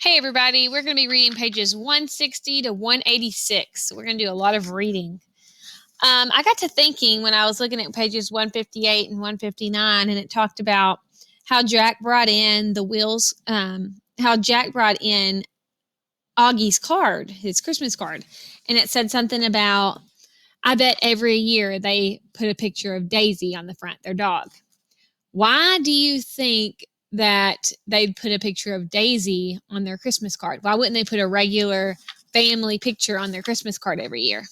Hey, everybody. We're going to be reading pages 160 to 186. We're going to do a lot of reading. I got to thinking when I was looking at pages 158 and 159, and it talked about how Jack brought in how Jack brought in Augie's card, his Christmas card. And it said something about, I bet every year they put a picture of Daisy on the front, their dog. Why do you think that they'd put a picture of Daisy on their Christmas card? Why wouldn't they put a regular family picture on their Christmas card every year?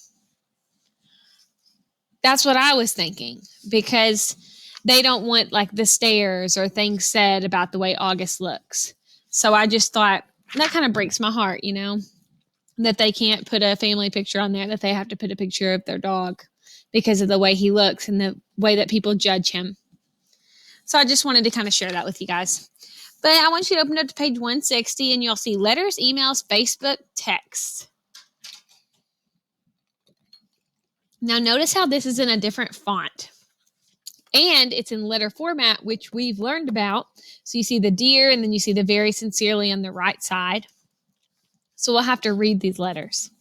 That's what I was thinking, because they don't want like the stares or things said about the way August looks. So I just thought that kind of breaks my heart, that they can't put a family picture on there, that they have to put a picture of their dog because of the way he looks and the way that people judge him. So I just wanted to kind of share that with you guys. But I want you to open up to page 160 and you'll see letters, emails, Facebook, text. Now notice how this is in a different font. And it's in letter format, which we've learned about. So you see the dear and then you see the very sincerely on the right side. So we'll have to read these letters.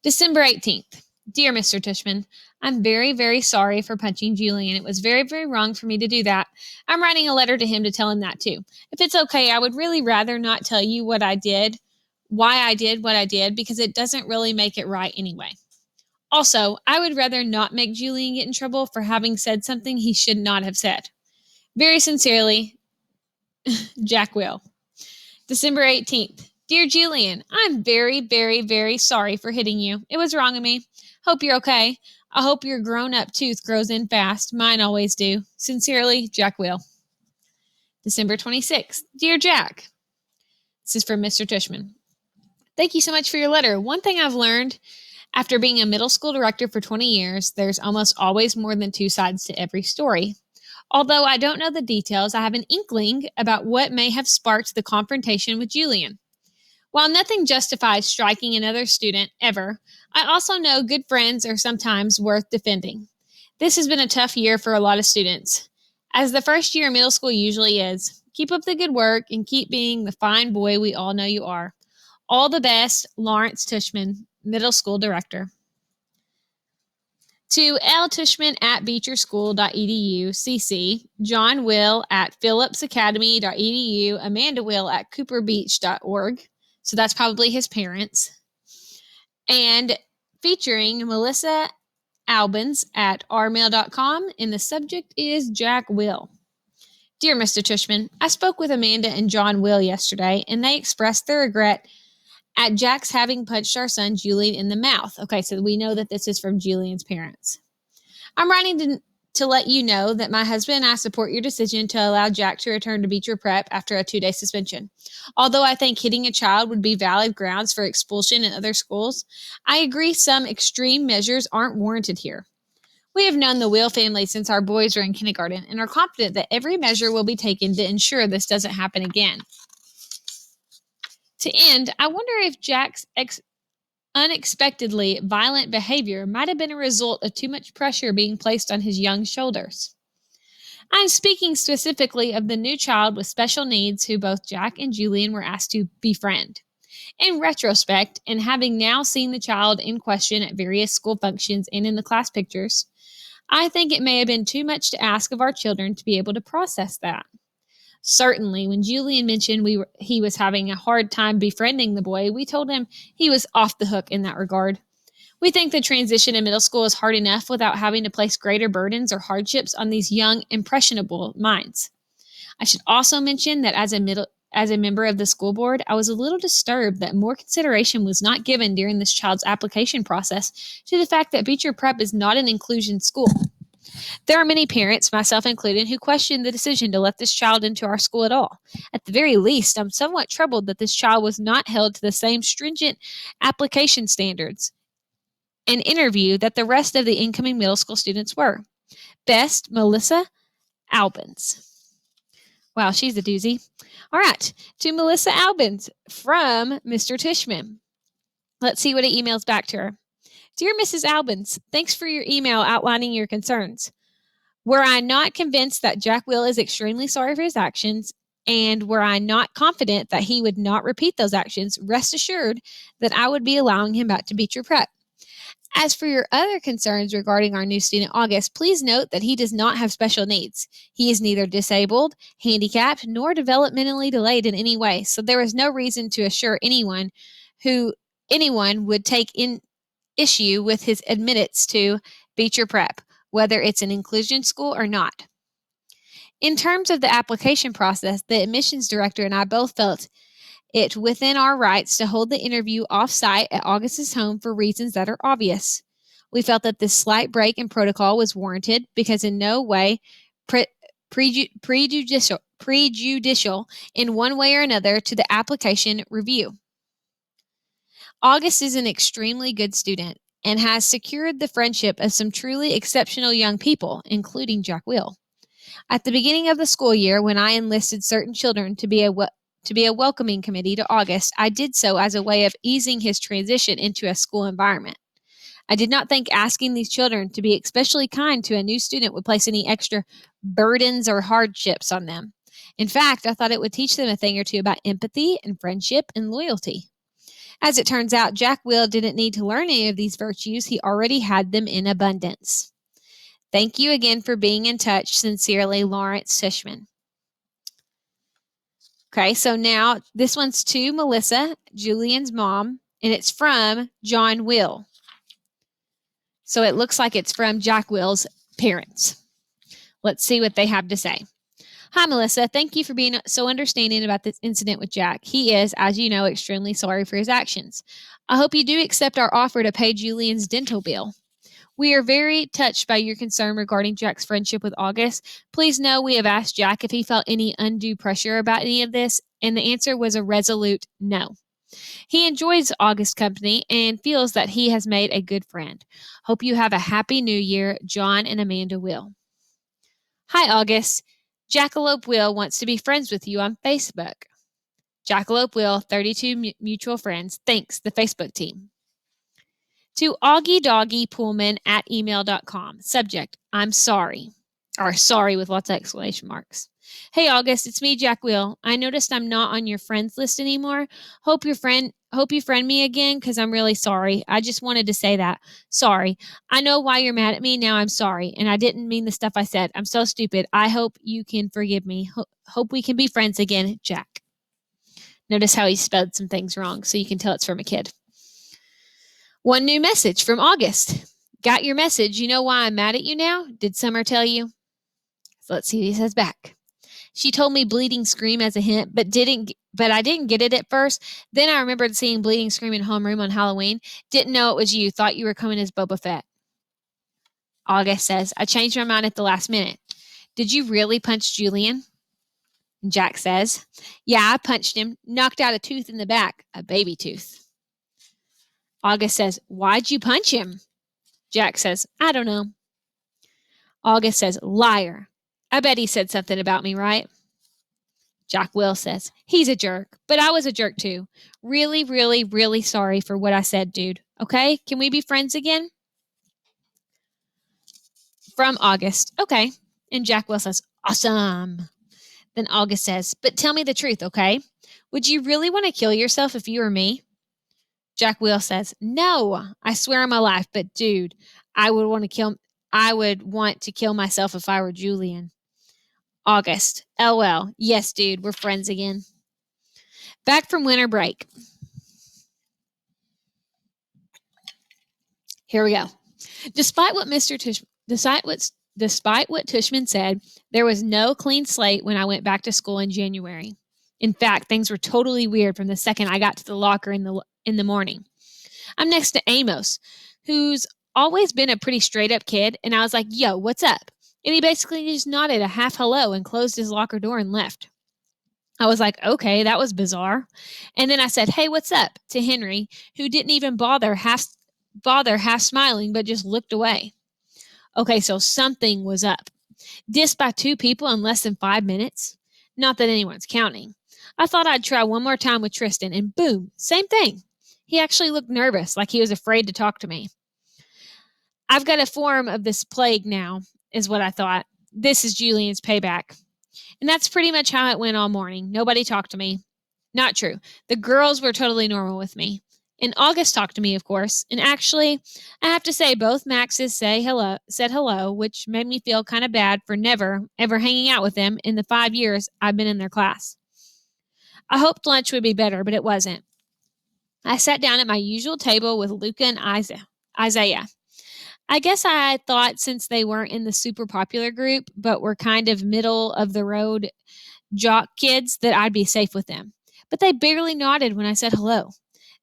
December 18th. Dear Mr. Tushman, I'm very, very sorry for punching Julian. It was very, very wrong for me to do that. I'm writing a letter to him to tell him that too. If it's okay, I would really rather not tell you why I did what I did, because it doesn't really make it right anyway. Also, I would rather not make Julian get in trouble for having said something he should not have said. Very sincerely, Jack Will. December 18th. Dear Julian, I'm very, very, very sorry for hitting you. It was wrong of me. Hope you're okay. I hope your grown-up tooth grows in fast. Mine always do. Sincerely, Jack Will. December 26th. Dear Jack. This is from Mr. Tushman. Thank you so much for your letter. One thing I've learned after being a middle school director for 20 years, there's almost always more than two sides to every story. Although I don't know the details, I have an inkling about what may have sparked the confrontation with Julian. While nothing justifies striking another student ever, I also know good friends are sometimes worth defending. This has been a tough year for a lot of students, as the first year of middle school usually is. Keep up the good work and keep being the fine boy we all know you are. All the best, Lawrence Tushman, Middle School Director. To L. Tushman at beecherschool.edu, CC, John Will at phillipsacademy.edu, Amanda Will at cooperbeach.org. So that's probably his parents. And featuring Melissa Albans at rmail.com, and the subject is Jack Will. Dear Mr. Tushman, I spoke with Amanda and John Will yesterday, and they expressed their regret at Jack's having punched our son Julian in the mouth. Okay, so we know that this is from Julian's parents. I'm writing to let you know that my husband and I support your decision to allow Jack to return to Beecher Prep after a 2-day suspension. Although I think hitting a child would be valid grounds for expulsion in other schools, I agree some extreme measures aren't warranted here. We have known the Will family since our boys were in kindergarten and are confident that every measure will be taken to ensure this doesn't happen again. To end, I wonder if Jack's unexpectedly violent behavior might have been a result of too much pressure being placed on his young shoulders. I'm speaking specifically of the new child with special needs who both Jack and Julian were asked to befriend. In retrospect, and having now seen the child in question at various school functions and in the class pictures, I think it may have been too much to ask of our children to be able to process that. Certainly, when Julian mentioned he was having a hard time befriending the boy, we told him he was off the hook in that regard. We think the transition in middle school is hard enough without having to place greater burdens or hardships on these young, impressionable minds. I should also mention that as a member of the school board, I was a little disturbed that more consideration was not given during this child's application process to the fact that Beecher Prep is not an inclusion school. There are many parents, myself included, who question the decision to let this child into our school at all. At the very least, I'm somewhat troubled that this child was not held to the same stringent application standards and interview that the rest of the incoming middle school students were. Best, Melissa Albans. Wow, she's a doozy. All right, to Melissa Albans from Mr. Tushman. Let's see what he emails back to her. Dear Mrs. Albans, thanks for your email outlining your concerns. Were I not convinced that Jack Will is extremely sorry for his actions, And were I not confident that he would not repeat those actions, rest assured that I would be allowing him back to Beecher Prep. As for your other concerns regarding our new student, August, please note that he does not have special needs. He is neither disabled, handicapped, nor developmentally delayed in any way, so there is no reason to assure anyone would take in issue with his admittance to Beecher Prep, whether it's an inclusion school or not. In terms of the application process, the admissions director and I both felt it within our rights to hold the interview off-site at August's home for reasons that are obvious. We felt that this slight break in protocol was warranted because in no way prejudicial in one way or another to the application review. August is an extremely good student and has secured the friendship of some truly exceptional young people, including Jack Will. At the beginning of the school year, when I enlisted certain children to be a welcoming committee to August, I did so as a way of easing his transition into a school environment. I did not think asking these children to be especially kind to a new student would place any extra burdens or hardships on them. In fact, I thought it would teach them a thing or two about empathy and friendship and loyalty. As it turns out, Jack Will didn't need to learn any of these virtues. He already had them in abundance. Thank you again for being in touch. Sincerely, Lawrence Tushman. Okay, so now this one's to Melissa, Julian's mom, and it's from John Will. So it looks like it's from Jack Will's parents. Let's see what they have to say. Hi, Melissa. Thank you for being so understanding about this incident with Jack. He is, as you know, extremely sorry for his actions. I hope you do accept our offer to pay Julian's dental bill. We are very touched by your concern regarding Jack's friendship with August. Please know we have asked Jack if he felt any undue pressure about any of this, and the answer was a resolute no. He enjoys August's company and feels that he has made a good friend. Hope you have a happy new year, John and Amanda Will. Hi, August. Jackalope Will wants to be friends with you on Facebook. Jackalope Will, 32 mutual friends. Thanks, the Facebook team. To Augie Doggy Pullman at email.com. Subject, I'm sorry. Or sorry with lots of exclamation marks. Hey, August, it's me, Jack Will. I noticed I'm not on your friends list anymore. Hope you friend me again because I'm really sorry. I just wanted to say that. Sorry. I know why you're mad at me. Now I'm sorry. And I didn't mean the stuff I said. I'm so stupid. I hope you can forgive me. Hope we can be friends again, Jack. Notice how he spelled some things wrong, so you can tell it's from a kid. One new message from August. Got your message. You know why I'm mad at you now? Did Summer tell you? So let's see what he says back. She told me bleeding scream as a hint, but I didn't get it at first. Then I remembered seeing bleeding scream in homeroom on Halloween. Didn't know it was you. Thought you were coming as Boba Fett. August says, I changed my mind at the last minute. Did you really punch Julian? Jack says, yeah, I punched him. Knocked out a tooth in the back. A baby tooth. August says, why'd you punch him? Jack says, I don't know. August says, liar. I bet he said something about me, right? Jack Will says, he's a jerk, but I was a jerk too. Really, really, really sorry for what I said, dude. Okay? Can we be friends again? From August, okay. And Jack Will says, awesome. Then August says, but tell me the truth, okay? Would you really want to kill yourself if you were me? Jack Will says, no, I swear on my life, but dude, I would want to kill myself if I were Julian. August, LOL, yes, dude, we're friends again. Back from winter break. Here we go. Despite what Tushman said, there was no clean slate when I went back to school in January. In fact, things were totally weird from the second I got to the locker in the morning. I'm next to Amos, who's always been a pretty straight-up kid, and I was like, yo, what's up? And he basically just nodded a half hello and closed his locker door and left. I was like, okay, that was bizarre. And then I said, hey, what's up? To Henry, who didn't even bother half smiling, but just looked away. Okay, so something was up. Dissed by 2 people in less than 5 minutes? Not that anyone's counting. I thought I'd try one more time with Tristan, and boom, same thing. He actually looked nervous, like he was afraid to talk to me. I've got a form of this plague now, is what I thought. This is Julian's payback. And that's pretty much how it went all morning. Nobody talked to me. Not true. The girls were totally normal with me. And August talked to me, of course. And actually, I have to say both Maxes said hello, which made me feel kind of bad for never ever hanging out with them in the 5 years I've been in their class. I hoped lunch would be better, but it wasn't. I sat down at my usual table with Luca and Isaiah. I guess I thought since they weren't in the super popular group, but were kind of middle of the road jock kids, that I'd be safe with them. But they barely nodded when I said hello.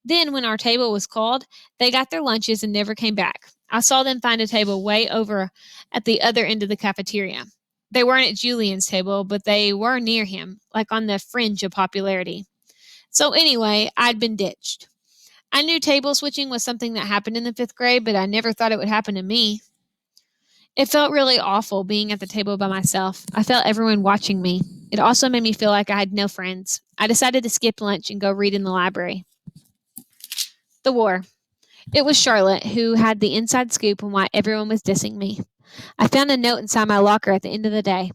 Then, when our table was called, they got their lunches and never came back. I saw them find a table way over at the other end of the cafeteria. They weren't at Julian's table, but they were near him, like on the fringe of popularity. So, anyway, I'd been ditched. I knew table switching was something that happened in the 5th grade, but I never thought it would happen to me. It felt really awful being at the table by myself. I felt everyone watching me. It also made me feel like I had no friends. I decided to skip lunch and go read in the library. The war. It was Charlotte who had the inside scoop on why everyone was dissing me. I found a note inside my locker at the end of the day.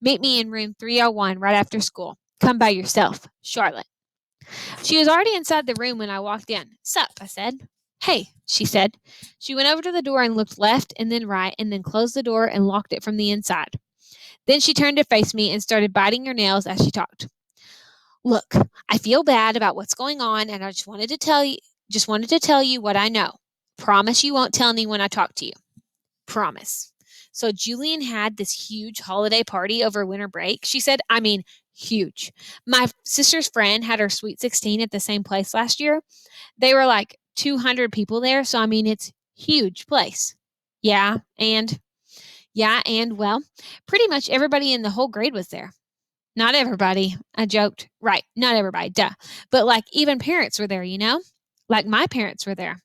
Meet me in room 301 right after school. Come by yourself. Charlotte. She was already inside the room when I walked in. Sup, I said. Hey, she said. She went over to the door and looked left and then right and then closed the door and locked it from the inside. Then she turned to face me and started biting her nails as she talked. Look, I feel bad about what's going on and I just wanted to tell you what I know. Promise you won't tell anyone I talk to you. Promise. So Julian had this huge holiday party over winter break. She said, I mean, huge. My sister's friend had her Sweet 16 at the same place last year. They were like 200 people there. So, I mean, it's huge place. Yeah. And well, pretty much everybody in the whole grade was there. Not everybody. I joked. Right. Not everybody. Duh. But like even parents were there, you know? Like my parents were there.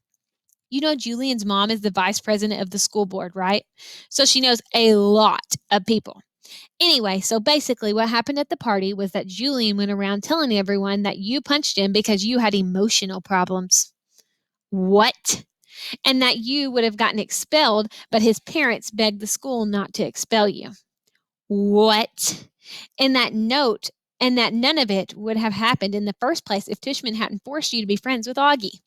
You know, Julian's mom is the vice president of the school board, right? So she knows a lot of people. Anyway, so basically what happened at the party was that Julian went around telling everyone that you punched him because you had emotional problems. What? And that you would have gotten expelled, but his parents begged the school not to expel you. What? And that none of it would have happened in the first place if Tushman hadn't forced you to be friends with Augie.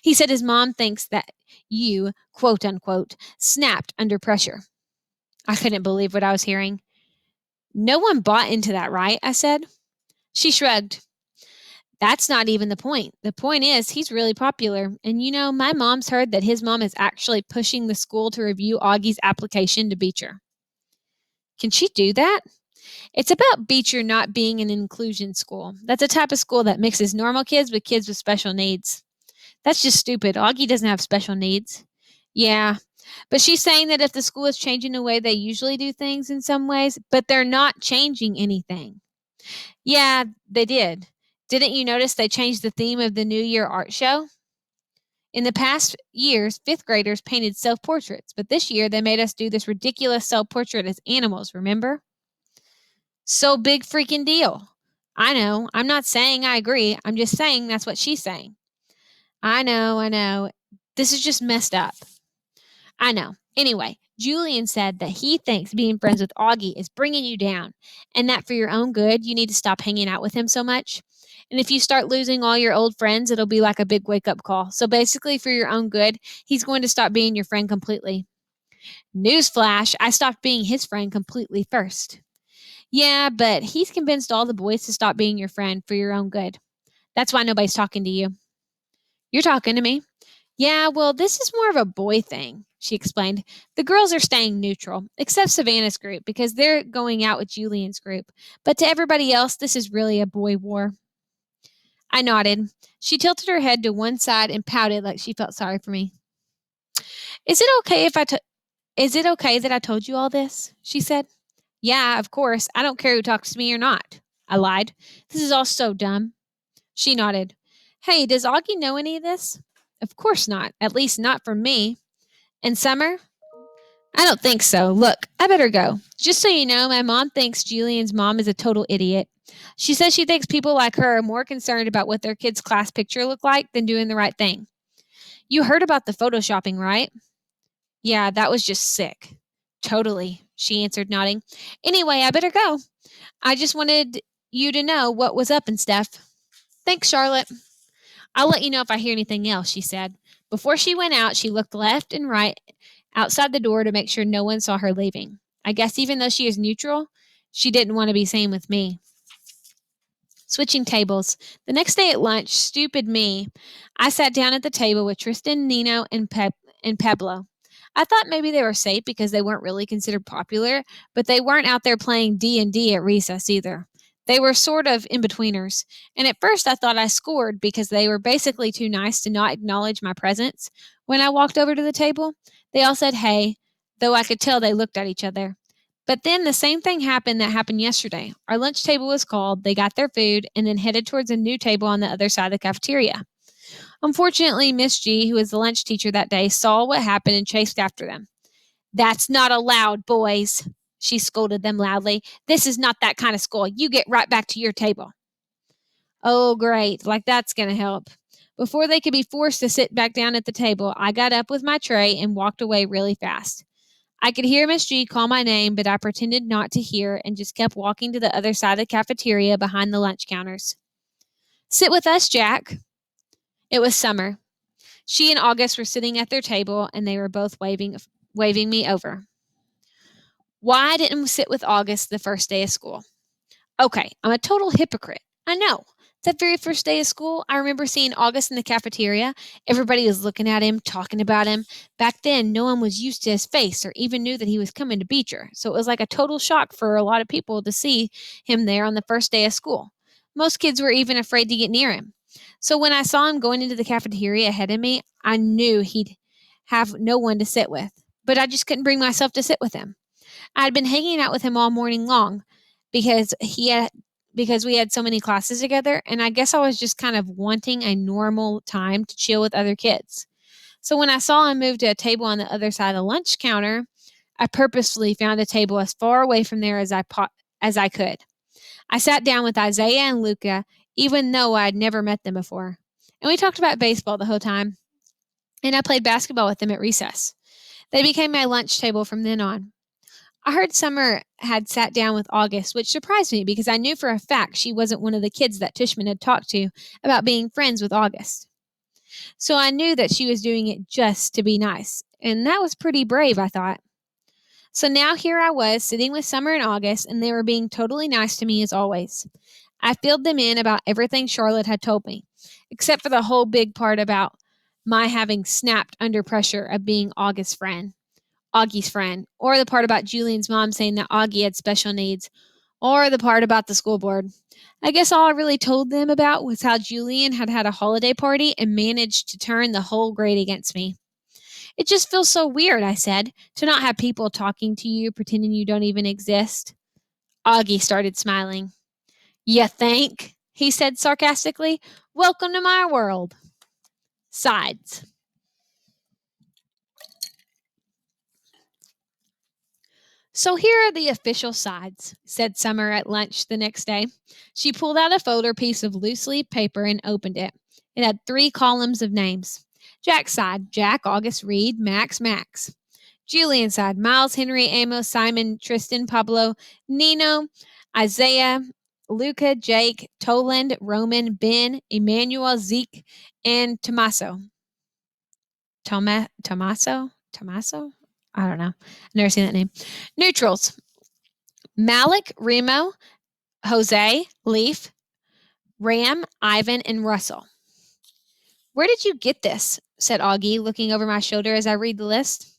He said his mom thinks that you, quote unquote, snapped under pressure. I couldn't believe what I was hearing. No one bought into that, right? I said. She shrugged. That's not even the point. The point is he's really popular. And you know, my mom's heard that his mom is actually pushing the school to review Augie's application to Beecher. Can she do that? It's about Beecher not being an inclusion school. That's a type of school that mixes normal kids with special needs. That's just stupid. Augie doesn't have special needs. Yeah, but she's saying that if the school is changing the way they usually do things in some ways, but they're not changing anything. Yeah, they did. Didn't you notice they changed the theme of the New Year art show? In the past years, 5th graders painted self-portraits, but this year they made us do this ridiculous self-portrait as animals, remember? So big freaking deal. I know. I'm not saying I agree. I'm just saying that's what she's saying. I know. This is just messed up. I know. Anyway, Julian said that he thinks being friends with Augie is bringing you down, and that for your own good, you need to stop hanging out with him so much. And if you start losing all your old friends, it'll be like a big wake up call. So basically, for your own good, he's going to stop being your friend completely. Newsflash, I stopped being his friend completely first. Yeah, but he's convinced all the boys to stop being your friend for your own good. That's why nobody's talking to you. You're talking to me. Yeah, well, this is more of a boy thing, she explained. The girls are staying neutral, except Savannah's group, because they're going out with Julian's group. But to everybody else, this is really a boy war. I nodded. She tilted her head to one side and pouted like she felt sorry for me. Is it okay that I told you all this? She said. Yeah, of course. I don't care who talks to me or not. I lied. This is all so dumb. She nodded. Hey, does Augie know any of this? Of course not. At least not from me. And Summer? I don't think so. Look, I better go. Just so you know, my mom thinks Julian's mom is a total idiot. She says she thinks people like her are more concerned about what their kid's class picture look like than doing the right thing. You heard about the photoshopping, right? Yeah, that was just sick. Totally, she answered, nodding. Anyway, I better go. I just wanted you to know what was up and stuff. Thanks, Charlotte. I'll let you know if I hear anything else, she said. Before she went out, she looked left and right outside the door to make sure no one saw her leaving. I guess even though she is neutral, she didn't want to be seen with me. Switching tables. The next day at lunch, stupid me, I sat down at the table with Tristan, Nino, and Pablo. I thought maybe they were safe because they weren't really considered popular, but they weren't out there playing D&D at recess either. They were sort of in-betweeners, and at first I thought I scored because they were basically too nice to not acknowledge my presence. When I walked over to the table, they all said hey, though I could tell they looked at each other. But then the same thing happened that happened yesterday. Our lunch table was called, they got their food, and then headed towards a new table on the other side of the cafeteria. Unfortunately, Miss G, who was the lunch teacher that day, saw what happened and chased after them. That's not allowed, boys, she scolded them loudly. This is not that kind of school. You get right back to your table. Oh, great. Like that's going to help. Before they could be forced to sit back down at the table, I got up with my tray and walked away really fast. I could hear Miss G call my name, but I pretended not to hear and just kept walking to the other side of the cafeteria behind the lunch counters. Sit with us, Jack. It was Summer. She and August were sitting at their table, and they were both waving me over. Why I didn't sit with August the first day of school? Okay, I'm a total hypocrite. I know. That very first day of school, I remember seeing August in the cafeteria. Everybody was looking at him, talking about him. Back then, no one was used to his face or even knew that he was coming to Beecher. So it was like a total shock for a lot of people to see him there on the first day of school. Most kids were even afraid to get near him. So when I saw him going into the cafeteria ahead of me, I knew he'd have no one to sit with. But I just couldn't bring myself to sit with him. I'd been hanging out with him all morning long because we had so many classes together, and I guess I was just kind of wanting a normal time to chill with other kids. So when I saw him move to a table on the other side of the lunch counter, I purposefully found a table as far away from there as I could. I sat down with Isaiah and Luca, even though I'd never met them before. And we talked about baseball the whole time, and I played basketball with them at recess. They became my lunch table from then on. I heard Summer had sat down with August, which surprised me because I knew for a fact she wasn't one of the kids that Tishman had talked to about being friends with August. So I knew that she was doing it just to be nice, and that was pretty brave, I thought. So now here I was sitting with Summer and August, and they were being totally nice to me as always. I filled them in about everything Charlotte had told me, except for the whole big part about my having snapped under pressure of being Augie's friend, or the part about Julian's mom saying that Augie had special needs, or the part about the school board. I guess all I really told them about was how Julian had had a holiday party and managed to turn the whole grade against me. It just feels so weird, I said, to not have people talking to you pretending you don't even exist. Augie started smiling. You think? He said sarcastically. Welcome to my world. Sides. So here are the official sides, said Summer at lunch the next day. She pulled out a folder piece of loose leaf paper and opened it. It had 3 columns of names. Jack's side, Jack, August, Reed, Max, Max. Julian's side, Miles, Henry, Amos, Simon, Tristan, Pablo, Nino, Isaiah, Luca, Jake, Toland, Roman, Ben, Emmanuel, Zeke, and Tommaso. Tommaso? I don't know. I've never seen that name. Neutrals. Malik, Remo, Jose, Leaf, Ram, Ivan, and Russell. Where did you get this? Said Augie, looking over my shoulder as I read the list.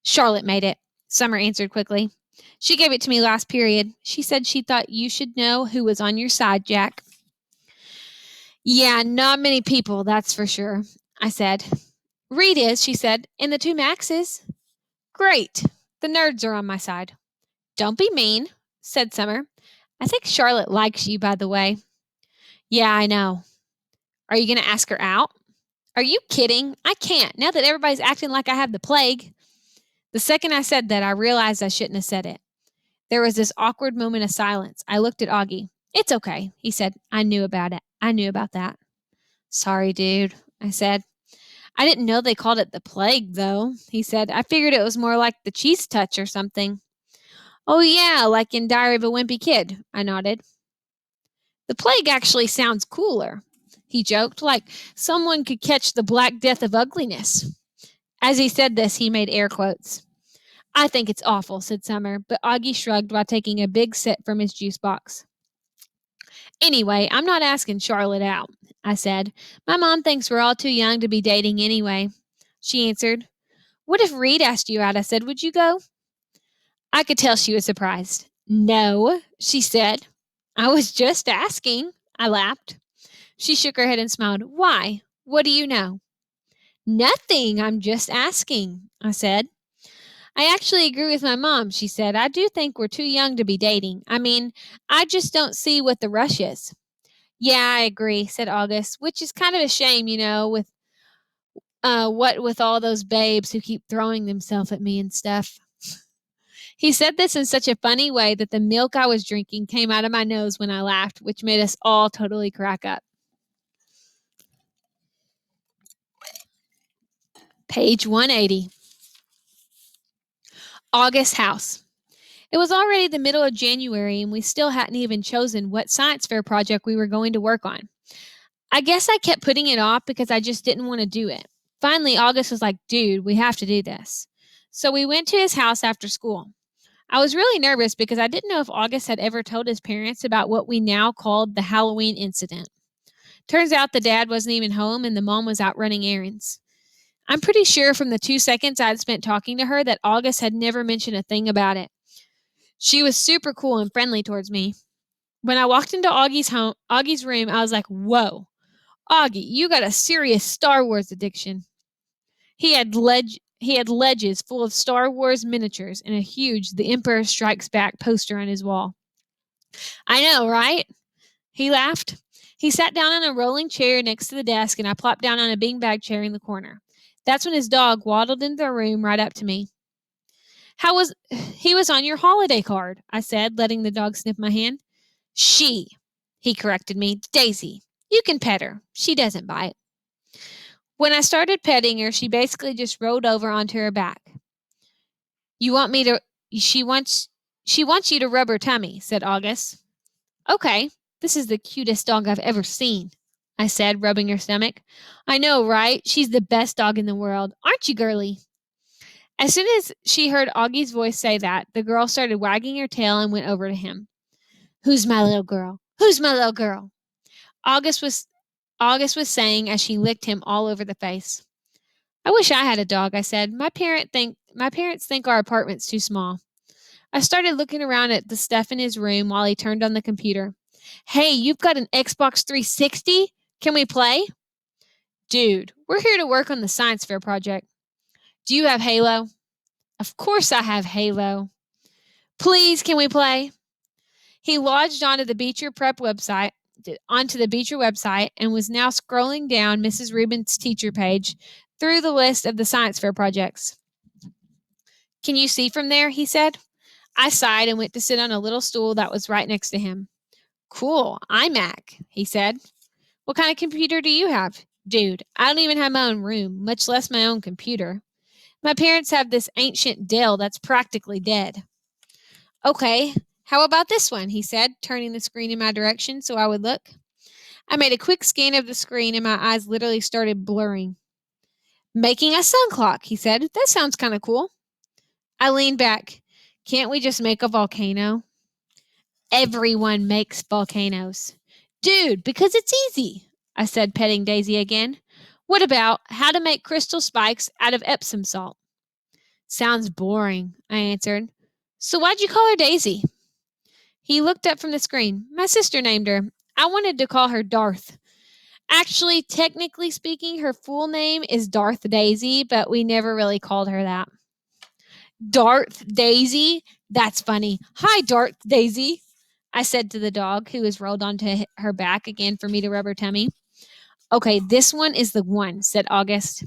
Charlotte made it, Summer answered quickly. She gave it to me last period. She said she thought you should know who was on your side, Jack. Yeah, not many people, that's for sure, I said. Reed is, she said, and the 2 Maxes. Great. The nerds are on my side. Don't be mean, said Summer. I think Charlotte likes you, by the way. Yeah, I know. Are you going to ask her out? Are you kidding? I can't, now that everybody's acting like I have the plague. The second I said that, I realized I shouldn't have said it. There was this awkward moment of silence. I looked at Augie. It's okay, he said. I knew about it. I knew about that. Sorry, dude, I said. I didn't know they called it the plague, though, he said. I figured it was more like the cheese touch or something. Oh, yeah, like in Diary of a Wimpy Kid, I nodded. The plague actually sounds cooler, he joked, like someone could catch the Black Death of ugliness. As he said this, he made air quotes. I think it's awful, said Summer, but Augie shrugged while taking a big sip from his juice box. Anyway, I'm not asking Charlotte out, I said. My mom thinks we're all too young to be dating anyway. She answered. What if Reed asked you out? I said, would you go? I could tell she was surprised. No, she said. I was just asking. I laughed. She shook her head and smiled. Why? What do you know? Nothing. I'm just asking, I said. I actually agree with my mom, she said. I do think we're too young to be dating. I mean, I just don't see what the rush is. Yeah, I agree, said August, which is kind of a shame, with what with all those babes who keep throwing themselves at me and stuff. He said this in such a funny way that the milk I was drinking came out of my nose when I laughed, which made us all totally crack up. Page 180. August house. It was already the middle of January, and we still hadn't even chosen what science fair project we were going to work on. I guess I kept putting it off because I just didn't want to do it. Finally, August was like, dude, we have to do this. So we went to his house after school. I was really nervous because I didn't know if August had ever told his parents about what we now called the Halloween incident. Turns out the dad wasn't even home and the mom was out running errands. I'm pretty sure from the 2 seconds I'd spent talking to her that August had never mentioned a thing about it. She was super cool and friendly towards me. When I walked into Augie's room, I was like, whoa, Augie, you got a serious Star Wars addiction. He had ledges full of Star Wars miniatures and a huge The Emperor Strikes Back poster on his wall. I know, right? He laughed. He sat down on a rolling chair next to the desk, and I plopped down on a beanbag chair in the corner. That's when his dog waddled into the room right up to me. He was on your holiday card, I said, letting the dog sniff my hand. She, he corrected me, Daisy. You can pet her. She doesn't bite. When I started petting her, she basically just rolled over onto her back. You want me to she wants you to rub her tummy, said August. Okay, this is the cutest dog I've ever seen, I said, rubbing her stomach. I know, right? She's the best dog in the world. Aren't you, girly? As soon as she heard Augie's voice say that, the girl started wagging her tail and went over to him. Who's my little girl? Who's my little girl? August was saying as she licked him all over the face. I wish I had a dog, I said. My parents think our apartment's too small. I started looking around at the stuff in his room while he turned on the computer. Hey, you've got an Xbox 360? Can we play? Dude, we're here to work on the science fair project. Do you have Halo? Of course I have Halo. Please, can we play? He lodged onto the Beecher website and was now scrolling down Mrs. Rubin's teacher page through the list of the science fair projects. Can you see from there? He said. I sighed and went to sit on a little stool that was right next to him. Cool, iMac, he said. What kind of computer do you have? Dude, I don't even have my own room, much less my own computer. My parents have this ancient Dell that's practically dead. Okay, how about this one? He said, turning the screen in my direction so I would look. I made a quick scan of the screen and my eyes literally started blurring. Making a sun clock, he said. That sounds kind of cool. I leaned back. Can't we just make a volcano? Everyone makes volcanoes. Dude, because it's easy, I said, petting Daisy again. What about how to make crystal spikes out of Epsom salt? Sounds boring, I answered. So why'd you call her Daisy? He looked up from the screen. My sister named her. I wanted to call her Darth. Actually, technically speaking, her full name is Darth Daisy, but we never really called her that. Darth Daisy? That's funny. Hi, Darth Daisy, I said to the dog, who was rolled onto her back again for me to rub her tummy. Okay, this one is the one, said August,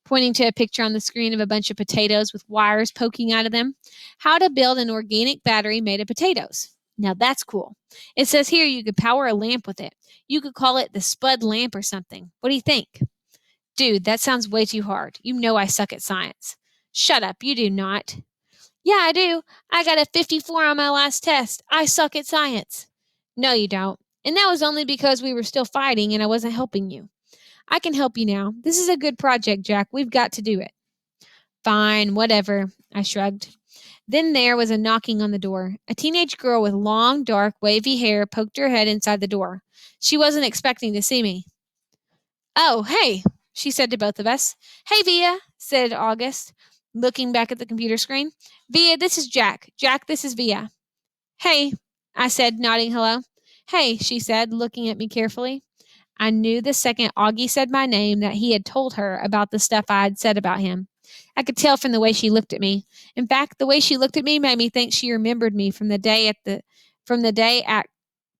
pointing to a picture on the screen of a bunch of potatoes with wires poking out of them. How to build an organic battery made of potatoes. Now that's cool. It says here you could power a lamp with it. You could call it the Spud lamp or something. What do you think? Dude, that sounds way too hard. You know I suck at science. Shut up, you do not. Yeah, I do. I got a 54 on my last test. I suck at science. No, you don't. And that was only because we were still fighting and I wasn't helping you. I can help you now. This is a good project, Jack. We've got to do it. Fine, whatever, I shrugged. Then there was a knocking on the door. A teenage girl with long, dark, wavy hair poked her head inside the door. She wasn't expecting to see me. Oh, hey, she said to both of us. Hey, Via, said August, looking back at the computer screen. Via, this is Jack. Jack, this is Via. Hey, I said, nodding hello. Hey, she said, looking at me carefully. I knew the second Augie said my name that he had told her about the stuff I had said about him. I could tell from the way she looked at me. In fact, the way she looked at me made me think she remembered me from the day at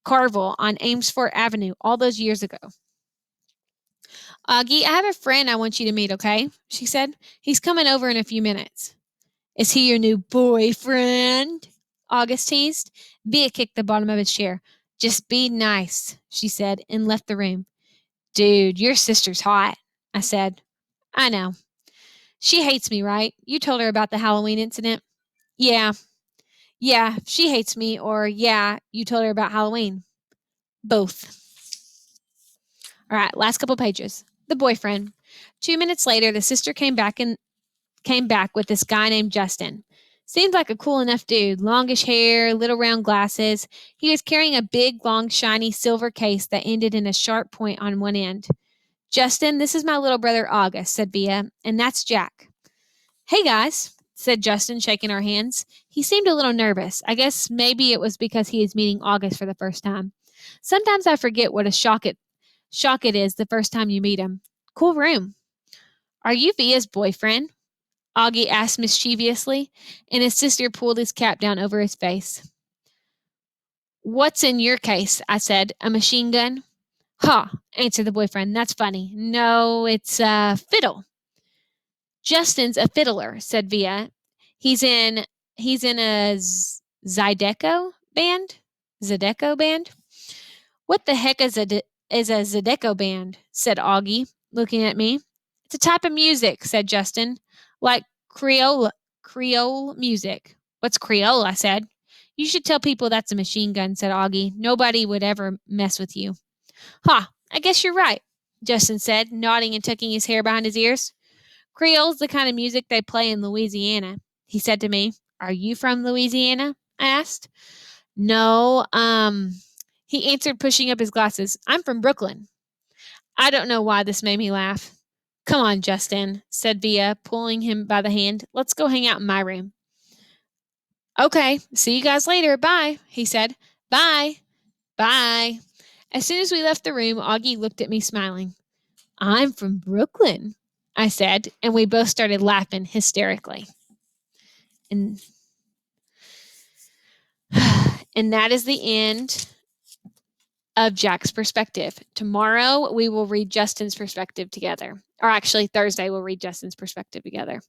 Carvel on Amesfort Avenue all those years ago. Augie, I have a friend I want you to meet, okay? She said. He's coming over in a few minutes. Is he your new boyfriend? August teased. Via kicked the bottom of his chair. Just be nice, she said, and left the room. Dude, your sister's hot, I said. I know. She hates me, right? You told her about the Halloween incident? Yeah. Yeah, she hates me, or yeah, you told her about Halloween. Both. All right, last couple pages. The boyfriend. 2 minutes later, the sister came back with this guy named Justin. Seemed like a cool enough dude. Longish hair, little round glasses. He was carrying a big, long, shiny silver case that ended in a sharp point on one end. Justin, this is my little brother August, said Via, and that's Jack. Hey, guys, said Justin, shaking our hands. He seemed a little nervous. I guess maybe it was because he is meeting August for the first time. Sometimes I forget what a shock it is the first time you meet him. Cool room. Are you Via's boyfriend? Augie asked mischievously, and his sister pulled his cap down over his face. What's in your case? I said. A machine gun? Ha, answered the boyfriend. That's funny. No, it's a fiddle. Justin's a fiddler, said Via. He's in a Zydeco band? Zydeco band? What the heck is a Zydeco band? Said Augie, looking at me. It's a type of music, said Justin. Like Creole music. What's Creole? I said. You should tell people that's a machine gun, said Augie. Nobody would ever mess with you. Ha, I guess you're right, Justin said, nodding and tucking his hair behind his ears. Creole's the kind of music they play in Louisiana, he said to me. Are you from Louisiana? I asked. No, he answered, pushing up his glasses. I'm from Brooklyn. I don't know why this made me laugh. Come on, Justin, said Via, pulling him by the hand. Let's go hang out in my room. Okay, see you guys later. Bye, he said. Bye. Bye. As soon as we left the room, Augie looked at me smiling. I'm from Brooklyn, I said, and we both started laughing hysterically. And that is the end of Jack's perspective. Tomorrow we will read Justin's perspective together. Or actually, Thursday we'll read Justin's perspective together.